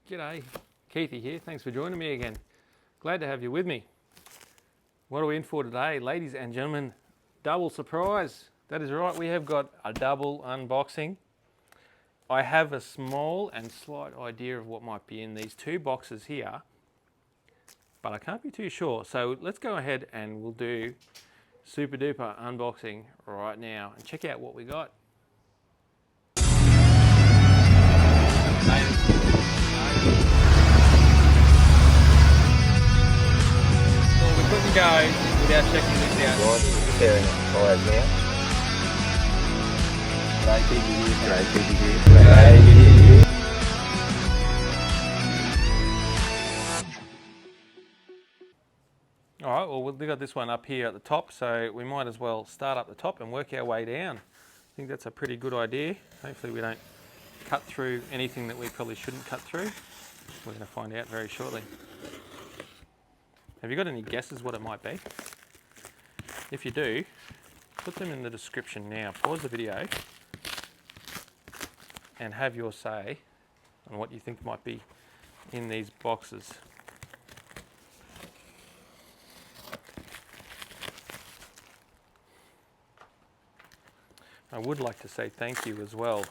G'day, Keithy here. Thanks for joining me again. Glad to have you with me. What are we in for today? Ladies and gentlemen, double surprise. That is right, we have got a double unboxing. I have a small and slight idea of what might be in these two boxes here, but I can't be too sure. So let's go ahead and we'll do super duper unboxing right now and check out what we got. Well, we couldn't go without checking this out. Staring at fires now. G'day, Keithy here. G'day, Keithy here. G'day, Keithy here. Alright, well we've got this one up here at the top, so we might as well start up the top and work our way down. I think that's a pretty good idea. Hopefully we don't cut through anything that we probably shouldn't cut through. We're going to find out very shortly. Have you got any guesses what it might be? If you do, put them in the description now. Pause the video and have your say on what you think might be in these boxes. I would like to say thank you as well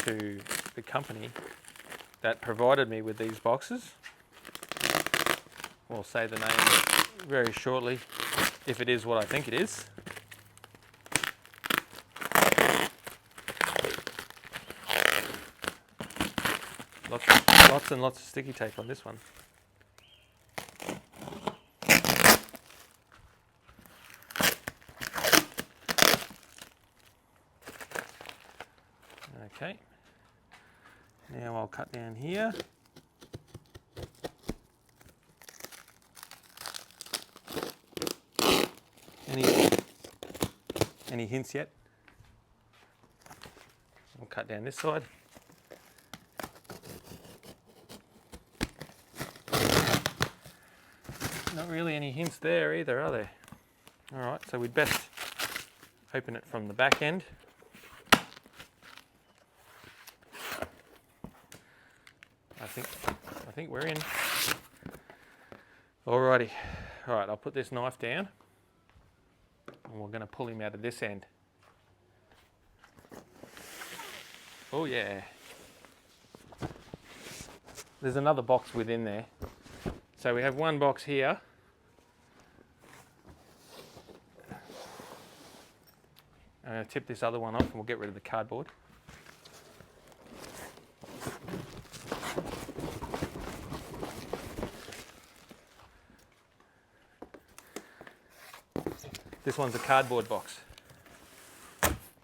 to the company that provided me with these boxes. We'll say the name very shortly if it is what I think it is. Lots and lots of sticky tape on this one. Okay, now I'll cut down here. Any hints yet? I'll cut down this side. Not really any hints there either, are there? All right, so we'd best open it from the back end. I think we're in. Alrighty, all right, I'll put this knife down and we're going to pull him out of this end. Oh yeah. There's another box within there. So we have one box here. I'm going to tip this other one off and we'll get rid of the cardboard. This one's a cardboard box.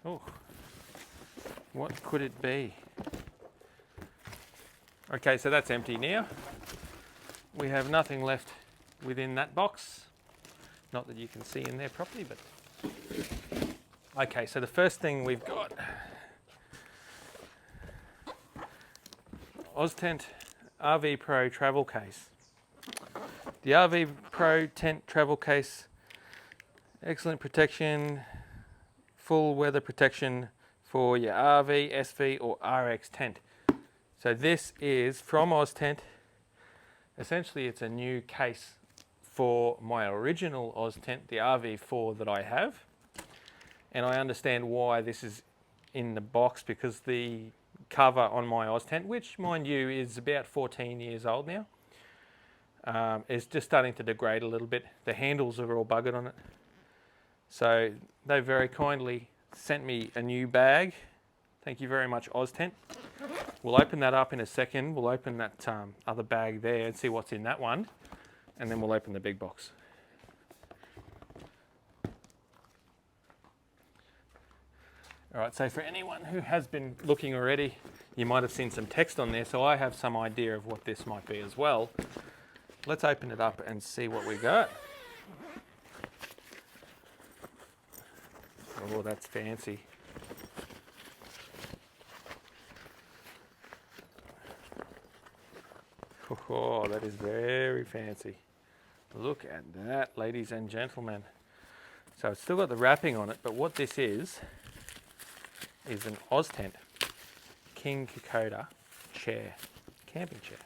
Oh, what could it be? Okay, so that's empty now. We have nothing left within that box. Not that you can see in there properly, but... Okay, so the first thing we've got... OzTent RV Pro travel case. The RV Pro tent travel case, excellent protection, full weather protection for your RV, SV or RX tent. So this is from OzTent. Essentially it's a new case for my original OzTent, the RV4 that I have. And I understand why this is in the box, because the cover on my OzTent, which mind you is about 14 years old now, is just starting to degrade a little bit. The handles are all buggered on it. So they very kindly sent me a new bag. Thank you very much, OzTent. We'll open that up in a second. We'll open that other bag there and see what's in that one. And then we'll open the big box. All right, so for anyone who has been looking already, you might have seen some text on there, so I have some idea of what this might be as well. Let's open it up and see what we got. Oh, that's fancy. Oh, that is very fancy. Look at that, ladies and gentlemen. So it's still got the wrapping on it, but what this is an OzTent Kingkokoda chair, camping chair.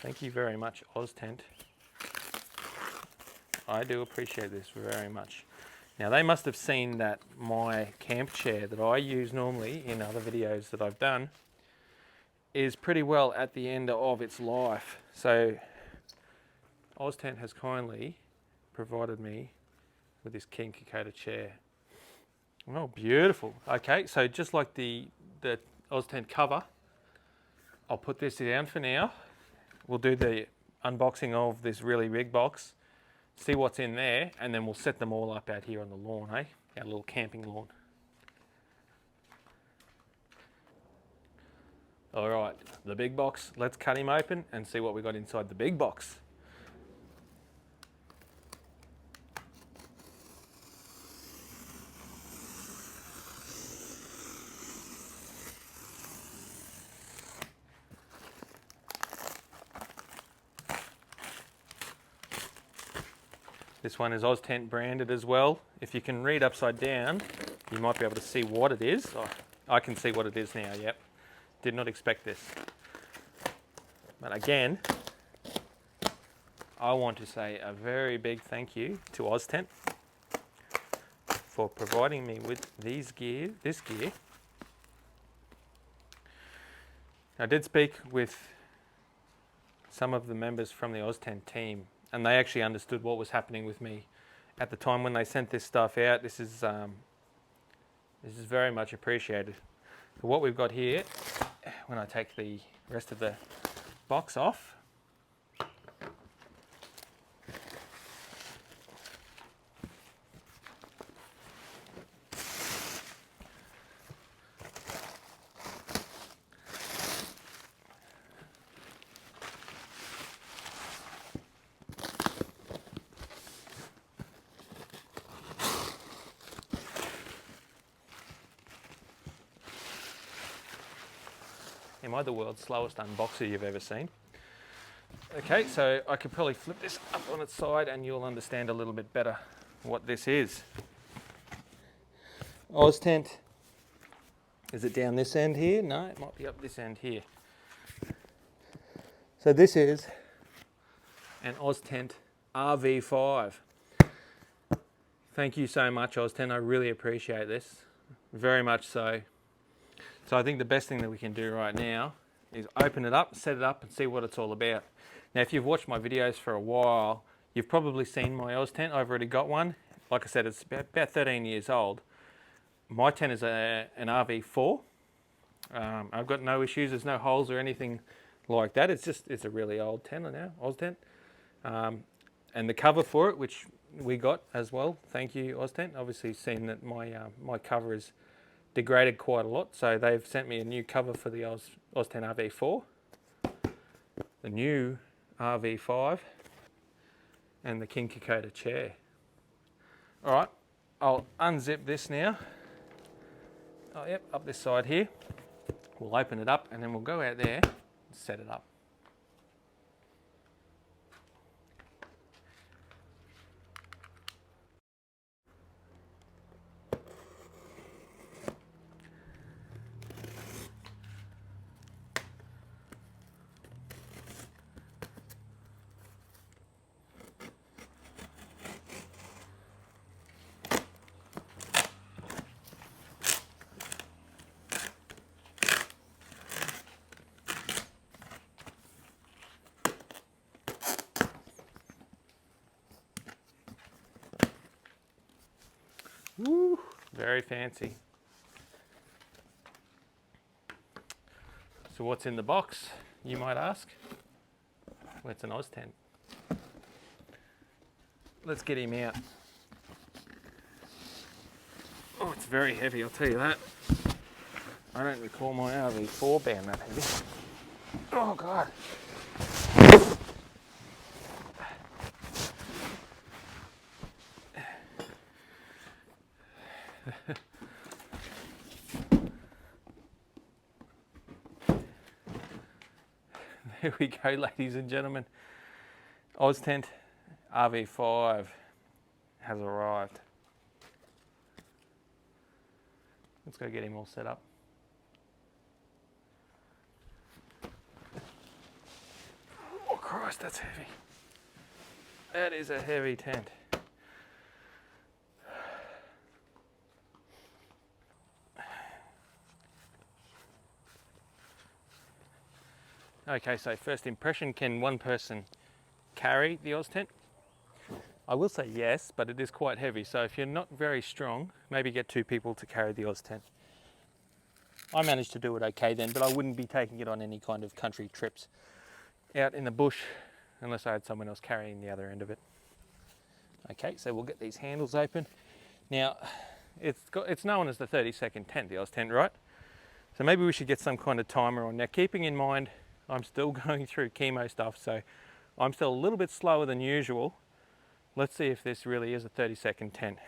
Thank you very much, OzTent. I do appreciate this very much. Now they must have seen that my camp chair that I use normally in other videos that I've done is pretty well at the end of its life. So OzTent has kindly provided me with this Kingkokoda chair. Oh, beautiful. Okay, so just like the OzTent cover, I'll put this down for now. We'll do the unboxing of this really big box, see what's in there, and then we'll set them all up out here on the lawn, eh? Our little camping lawn. All right, the big box. Let's cut him open and see what we got inside the big box. This one is OzTent branded as well. If you can read upside down, you might be able to see what it is. Oh, I can see what it is now, yep. Did not expect this. But again, I want to say a very big thank you to OzTent for providing me with this gear. I did speak with some of the members from the OzTent team, and they actually understood what was happening with me at the time when they sent this stuff out. This is very much appreciated. So what we've got here, when I take the rest of the box off, am I the world's slowest unboxer you've ever seen? Okay, so I could probably flip this up on its side and you'll understand a little bit better what this is. OzTent. Is it down this end here? No, it might be up this end here. So this is an OzTent RV5. Thank you so much, OzTent. I really appreciate this. Very much so. So I think the best thing that we can do right now is open it up, set it up, and see what it's all about. Now, if you've watched my videos for a while, you've probably seen my OzTent. I've already got one. Like I said, it's about 13 years old. My tent is an RV4. I've got no issues. There's no holes or anything like that. It's a really old tent now, OzTent. And the cover for it, which we got as well. Thank you, OzTent. Obviously, seen that my cover is degraded quite a lot, so they've sent me a new cover for the OzTent RV4, the new RV5, and the Kingkokoda chair. All right, I'll unzip this now. Oh, yep, up this side here. We'll open it up and then we'll go out there and set it up. Woo, very fancy. So what's in the box, you might ask? Well, it's an OzTent. Let's get him out. Oh, it's very heavy, I'll tell you that. I don't recall my RV4 being that heavy. Oh God. There we go, ladies and gentlemen. OzTent RV5 has arrived. Let's go get him all set up. Christ, that's heavy. That is a heavy tent. Okay, so first impression, can one person carry the OzTent? I will say yes, but it is quite heavy. So if you're not very strong, maybe get 2 people to carry the OzTent. I managed to do it okay then, but I wouldn't be taking it on any kind of country trips out in the bush unless I had someone else carrying the other end of it. Okay, so we'll get these handles open. Now, it's known as the 30-second tent, the OzTent, right? So maybe we should get some kind of timer on. Now, keeping in mind, I'm still going through chemo stuff, so I'm still a little bit slower than usual. Let's see if this really is a 30-second tent.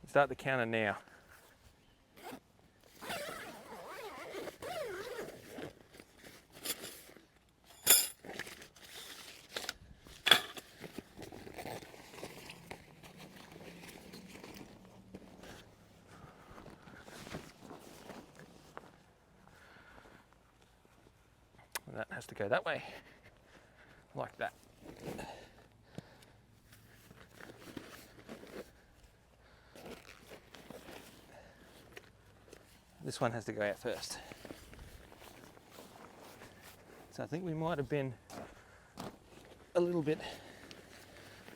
Start the counter now. And that has to go that way, like that. This one has to go out first. So I think we might have been a little bit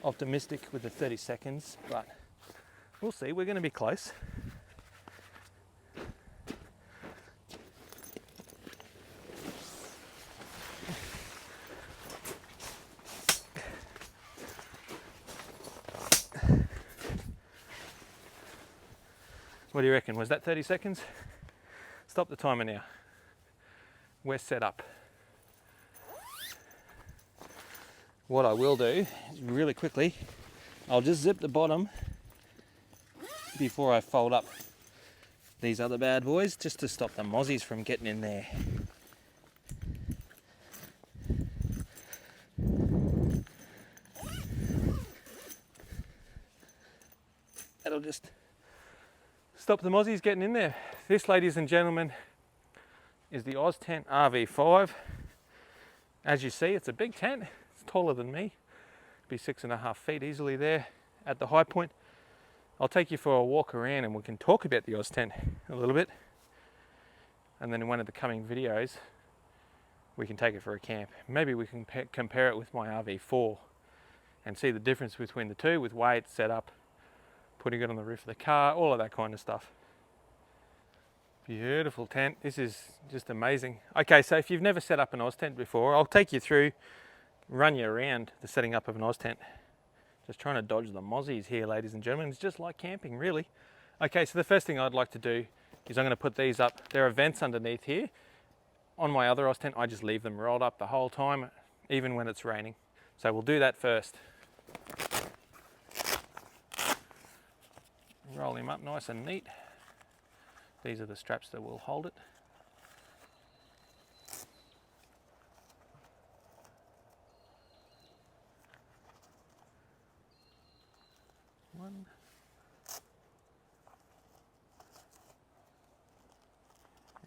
optimistic with the 30 seconds, but we'll see. We're going to be close. What do you reckon? Was that 30 seconds? Stop the timer now. We're set up. What I will do is really quickly, I'll just zip the bottom before I fold up these other bad boys, just to stop the mozzies from getting in there. That'll just stop the mozzies getting in there. This, ladies and gentlemen, is the OzTent RV5. As you see, it's a big tent. It's taller than me. Be 6.5 feet easily there at the high point. I'll take you for a walk around and we can talk about the OzTent a little bit. And then in one of the coming videos, we can take it for a camp. Maybe we can compare it with my RV4 and see the difference between the two, with weight, setup, putting it on the roof of the car, all of that kind of stuff. Beautiful tent. This is just amazing. Okay, so if you've never set up an OzTent before, I'll take you through, run you around the setting up of an OzTent. Just trying to dodge the mozzies here, ladies and gentlemen. It's just like camping, really. Okay, so the first thing I'd like to do is I'm going to put these up. There are vents underneath here. On my other OzTent, I just leave them rolled up the whole time, even when it's raining. So we'll do that first. Roll him up nice and neat. These are the straps that will hold it. One.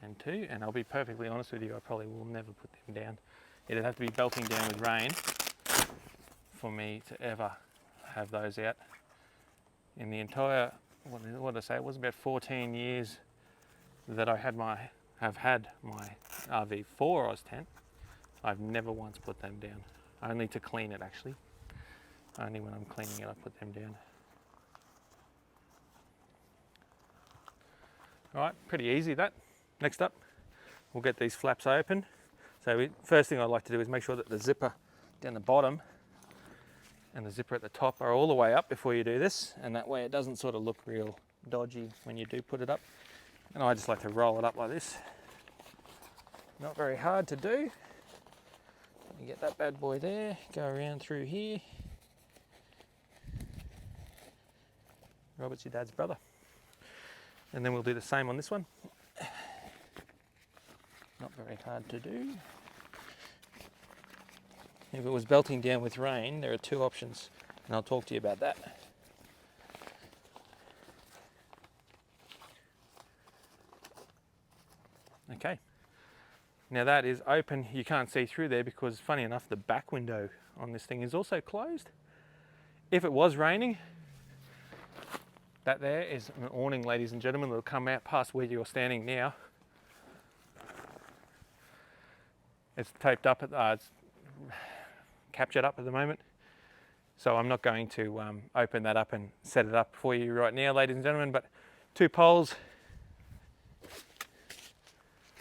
And two, and I'll be perfectly honest with you, I probably will never put them down. It'd have to be belting down with rain for me to ever have those out. In the entire, what did I say, it was about 14 years that I have had my RV4 OzTent. I've never once put them down. Only to clean it, actually. Only when I'm cleaning it I put them down. Alright, pretty easy that. Next up, we'll get these flaps open. So first thing I'd like to do is make sure that the zipper down the bottom and the zipper at the top are all the way up before you do this, and that way it doesn't sort of look real dodgy when you do put it up. And I just like to roll it up like this. Not very hard to do. You get that bad boy there, go around through here. Robert's your dad's brother. And then we'll do the same on this one. Not very hard to do. If it was belting down with rain, there are two options, and I'll talk to you about that. Okay, Now that is open, you can't see through there because funny enough the back window on this thing is also closed. If it was raining, that there is an awning, ladies and gentlemen, that'll come out past where you're standing now. It's taped up, it's captured up at the moment. So I'm not going to open that up and set it up for you right now, ladies and gentlemen, but 2 poles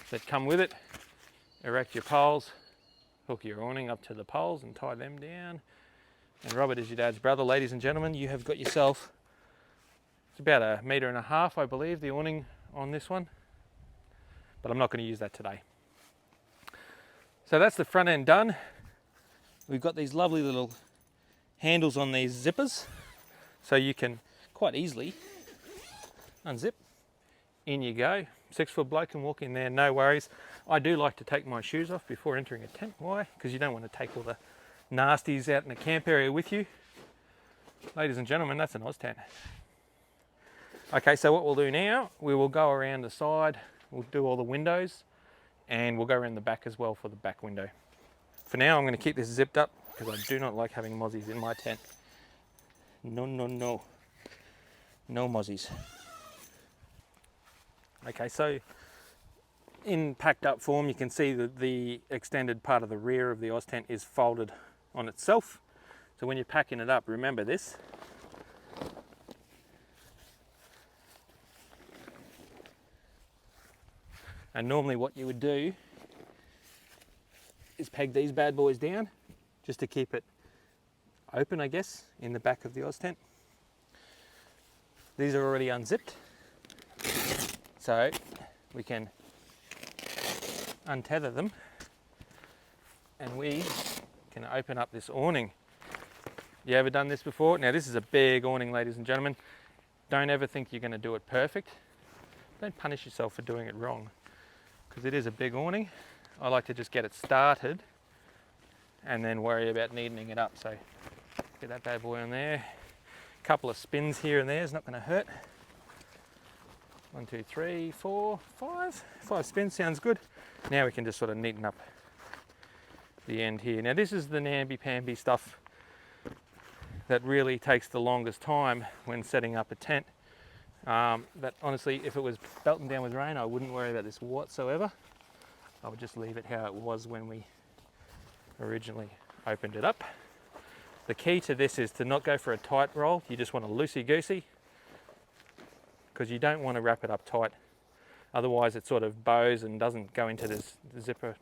that come with it. Erect your poles, hook your awning up to the poles and tie them down. And Robert is your dad's brother, ladies and gentlemen. You have got yourself, it's about 1.5 meters, I believe, the awning on this one. But I'm not going to use that today. So that's the front end done. We've got these lovely little handles on these zippers, so you can quite easily unzip. In you go. 6-foot bloke can walk in there, no worries. I do like to take my shoes off before entering a tent. Why? Because you don't want to take all the nasties out in the camp area with you. Ladies and gentlemen, that's an OzTent. Okay, so what we'll do now, we will go around the side, we'll do all the windows, and we'll go around the back as well for the back window. For now, I'm going to keep this zipped up because I do not like having mozzies in my tent. No, no, no. No mozzies. Okay, so in packed up form, you can see that the extended part of the rear of the OzTent is folded on itself. So when you're packing it up, remember this. And normally what you would do is peg these bad boys down just to keep it open, I guess, in the back of the OzTent. These are already unzipped, so we can untether them and we can open up this awning. You ever done this before? Now this is a big awning, ladies and gentlemen. Don't ever think you're going to do it perfect. Don't punish yourself for doing it wrong, because it is a big awning. I like to just get it started and then worry about neatening it up. So get that bad boy on there. Couple of spins here and there is not going to hurt. 1, 2, 3, 4, 5. 5 spins sounds good. Now we can just sort of neaten up the end here. Now this is the namby-pamby stuff that really takes the longest time when setting up a tent. That honestly, if it was belting down with rain, I wouldn't worry about this whatsoever. I would just leave it how it was when we originally opened it up. The key to this is to not go for a tight roll. You just want a loosey-goosey, because you don't want to wrap it up tight. Otherwise it sort of bows and doesn't go into this zipper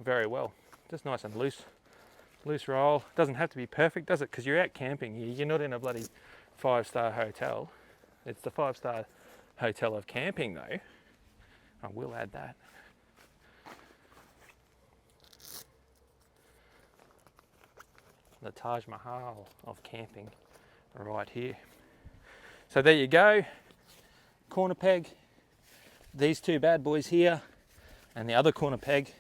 very well. Just nice and loose roll. Doesn't have to be perfect, does it? Because you're out camping here. You're not in a bloody 5-star hotel. It's the 5-star hotel of camping though. I will add that. The Taj Mahal of camping right here. So there you go. Corner peg. These 2 bad boys here and the other corner peg.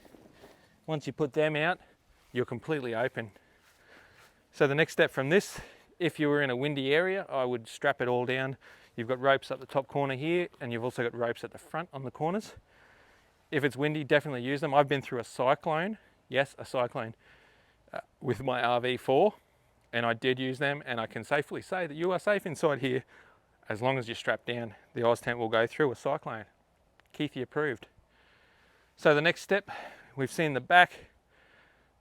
Once you put them out, you're completely open. So the next step from this, if you were in a windy area, I would strap it all down. You've got ropes up the top corner here, and you've also got ropes at the front on the corners. If it's windy, definitely use them. I've been through a cyclone, yes, a cyclone, with my RV4, and I did use them, and I can safely say that you are safe inside here as long as you're strapped down. The OzTent will go through a cyclone. Keithy approved. So the next step, we've seen the back,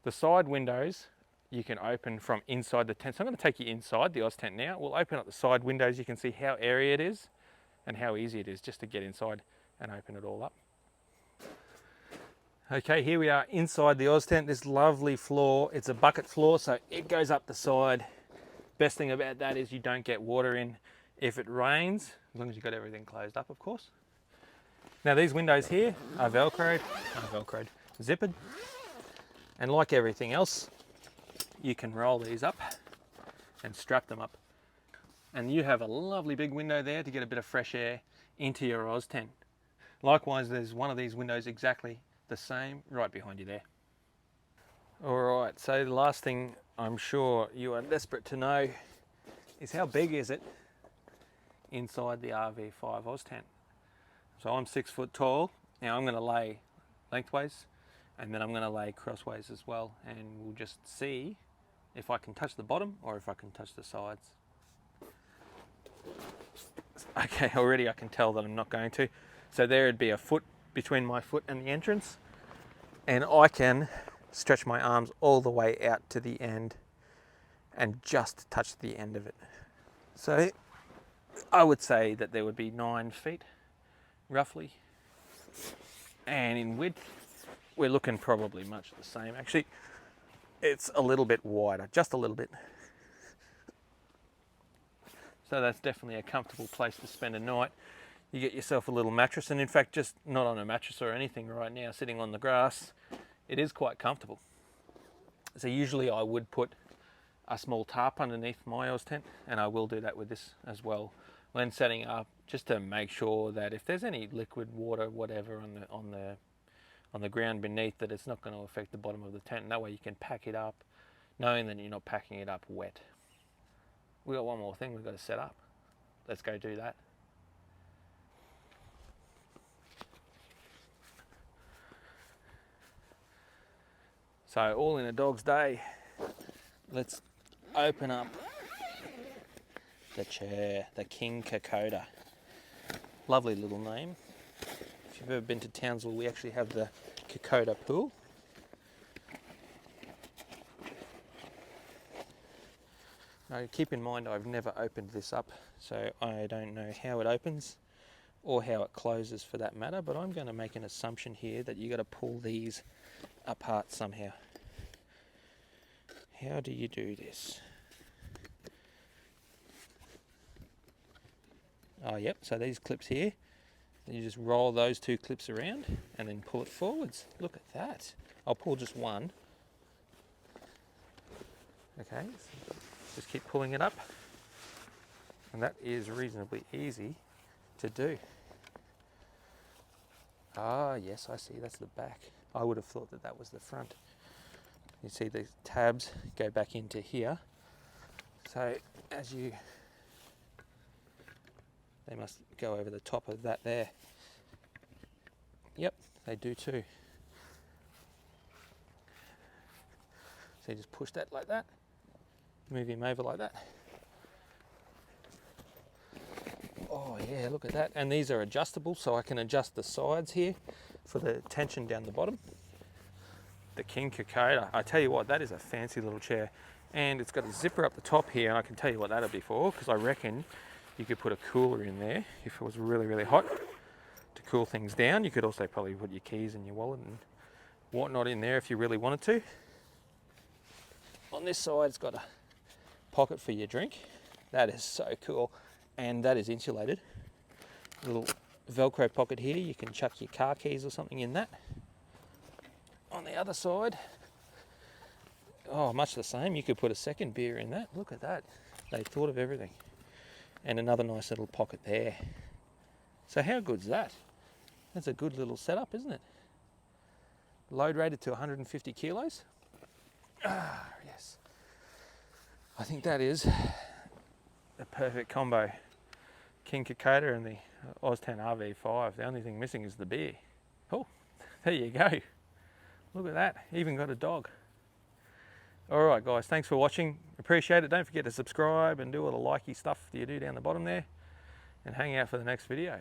the side windows you can open from inside the tent. So I'm going to take you inside the OzTent now. We'll open up the side windows. You can see how airy it is and how easy it is just to get inside and open it all up. Okay, here we are inside the OzTent. This lovely floor, it's a bucket floor, so it goes up the side. Best thing about that is you don't get water in if it rains, as long as you've got everything closed up, of course. Now these windows here are zippered, and like everything else, you can roll these up and strap them up. And you have a lovely big window there to get a bit of fresh air into your OzTent. Likewise, there's one of these windows exactly the same right behind you there. Alright, so the last thing I'm sure you are desperate to know is how big is it inside the RV5 OzTent. So I'm 6 foot tall. Now I'm going to lay lengthways, and then I'm going to lay crossways as well, and we'll just see if I can touch the bottom or if I can touch the sides. Okay, already I can tell that I'm not going to. So there would be a foot between my foot and the entrance, and I can stretch my arms all the way out to the end and just touch the end of it. So I would say that there would be 9 feet roughly, and in width we're looking probably much the same. Actually, it's a little bit wider, just a little bit. So that's definitely a comfortable place to spend a night. You get yourself a little mattress, and in fact, just not on a mattress or anything right now, sitting on the grass, it is quite comfortable. So usually I would put a small tarp underneath my OzTent, and I will do that with this as well when setting up, just to make sure that if there's any liquid water, whatever, on the ground beneath, that it's not going to affect the bottom of the tent, and that way you can pack it up knowing that you're not packing it up wet. We got one more thing we've got to set up. Let's go do that. So all in a dog's day, let's open up the chair, the Kingkokoda. Lovely little name. If you've ever been to Townsville, we actually have the Kokoda pool. Now keep in mind I've never opened this up, so I don't know how it opens or how it closes for that matter, but I'm going to make an assumption here that you got to pull these apart somehow. How do you do this? Oh yep, so these clips here, then you just roll those 2 clips around and then pull it forwards. Look at that. I'll pull just one. Okay, so just keep pulling it up, and that is reasonably easy to do. Ah yes, I see, that's the back. I would have thought that that was the front. You see the tabs go back into here, so as you, they must go over the top of that there. Yep, they do too. So you just push that like that, move him over like that. Oh yeah, look at that. And these are adjustable, so I can adjust the sides here for the tension down the bottom. The Kingkokoda, I tell you what, that is a fancy little chair. And it's got a zipper up the top here, and I can tell you what that'll be for, because I reckon you could put a cooler in there if it was really, really hot to cool things down. You could also probably put your keys and your wallet and whatnot in there if you really wanted to. On this side, it's got a pocket for your drink. That is so cool, and that is insulated. A little Velcro pocket here, you can chuck your car keys or something in that. On the other side, oh, much the same, you could put a second beer in that. Look at that, they thought of everything. And another nice little pocket there. So how good's that? That's a good little setup, isn't it? Load rated to 150 kilos. Ah, yes. I think that is the perfect combo. Kingkokoda and the OzTent RV5. The only thing missing is the beer. Oh, there you go. Look at that, even got a dog. All right guys, thanks for watching. Appreciate it. Don't forget to subscribe and do all the likey stuff that you do down the bottom there, and hang out for the next video.